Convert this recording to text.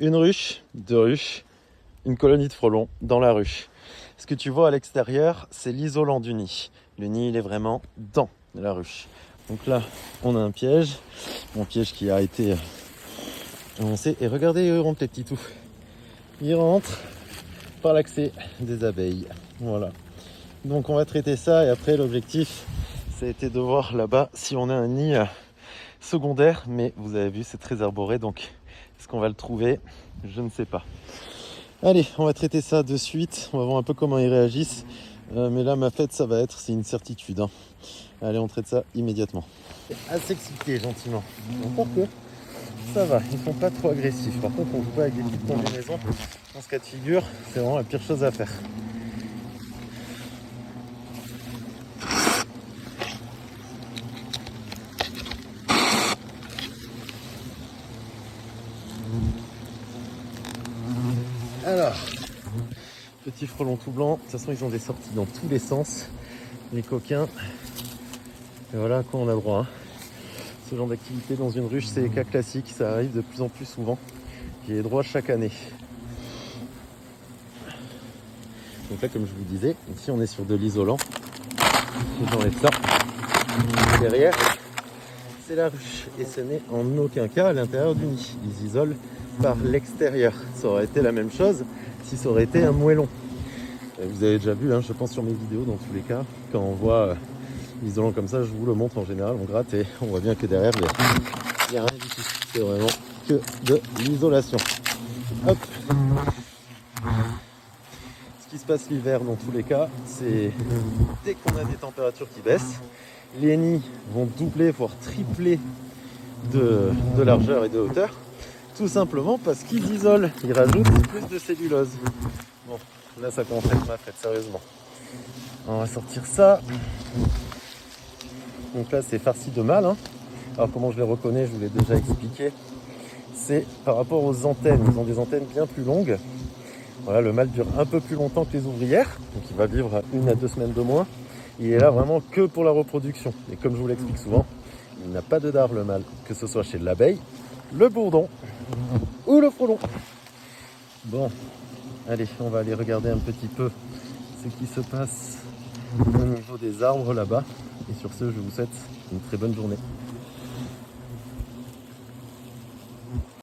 une ruche, deux ruches, une colonie de frelons dans la ruche. Ce que tu vois à l'extérieur, c'est l'isolant du nid. Le nid, il est vraiment dans la ruche. Donc là, on a un piège qui a été avancé. Et regardez, eux rentrent les petits tout. Ils rentrent par l'accès des abeilles. Voilà. Donc on va traiter ça et après l'objectif, ça a été de voir là-bas si on a un nid secondaire. Mais vous avez vu, c'est très arboré, donc est-ce qu'on va le trouver? Je ne sais pas. Allez, on va traiter ça de suite. On va voir un peu comment ils réagissent. Mais là, ma fête, ça va être, c'est une certitude. Hein. Allez, on traite ça immédiatement. C'est assez excité, gentiment. Encore que ça va, ils sont pas trop agressifs. Par contre, on joue pas avec des petites combinaisons. Dans ce cas de figure, c'est vraiment la pire chose à faire. Alors, petit frelon tout blanc. De toute façon, ils ont des sorties dans tous les sens. Les coquins. Et voilà à quoi on a droit. Hein. Ce genre d'activité dans une ruche, c'est les cas classiques. Ça arrive de plus en plus souvent. J'y ai droit chaque année. Donc là, comme je vous disais, ici on est sur de l'isolant. J'enlève ça. Derrière, c'est la ruche. Et ce n'est en aucun cas à l'intérieur du nid. Ils isolent par l'extérieur. Ça aurait été la même chose si ça aurait été un moellon. Vous avez déjà vu, hein, je pense sur mes vidéos dans tous les cas, quand on voit l'isolant comme ça, je vous le montre en général, on gratte et on voit bien que derrière, il n'y a rien du tout. C'est vraiment que de l'isolation. Hop. Ce qui se passe l'hiver dans tous les cas, c'est dès qu'on a des températures qui baissent, les nids vont doubler, voire tripler de largeur et de hauteur, tout simplement parce qu'ils isolent, ils rajoutent plus de cellulose. Bon, là ça commence à être ma fête, sérieusement. On va sortir ça. Donc là c'est farci de mâle. Hein. Alors comment je les reconnais, je vous l'ai déjà expliqué. C'est par rapport aux antennes. Ils ont des antennes bien plus longues. Voilà, le mâle dure un peu plus longtemps que les ouvrières. Donc il va vivre 1 à 2 semaines de moins. Il est là vraiment que pour la reproduction. Et comme je vous l'explique souvent, il n'a pas de dard le mâle. Que ce soit chez l'abeille, le bourdon ou le frelon. Bon, allez, on va aller regarder un petit peu ce qui se passe au niveau des arbres là-bas. Et sur ce, je vous souhaite une très bonne journée.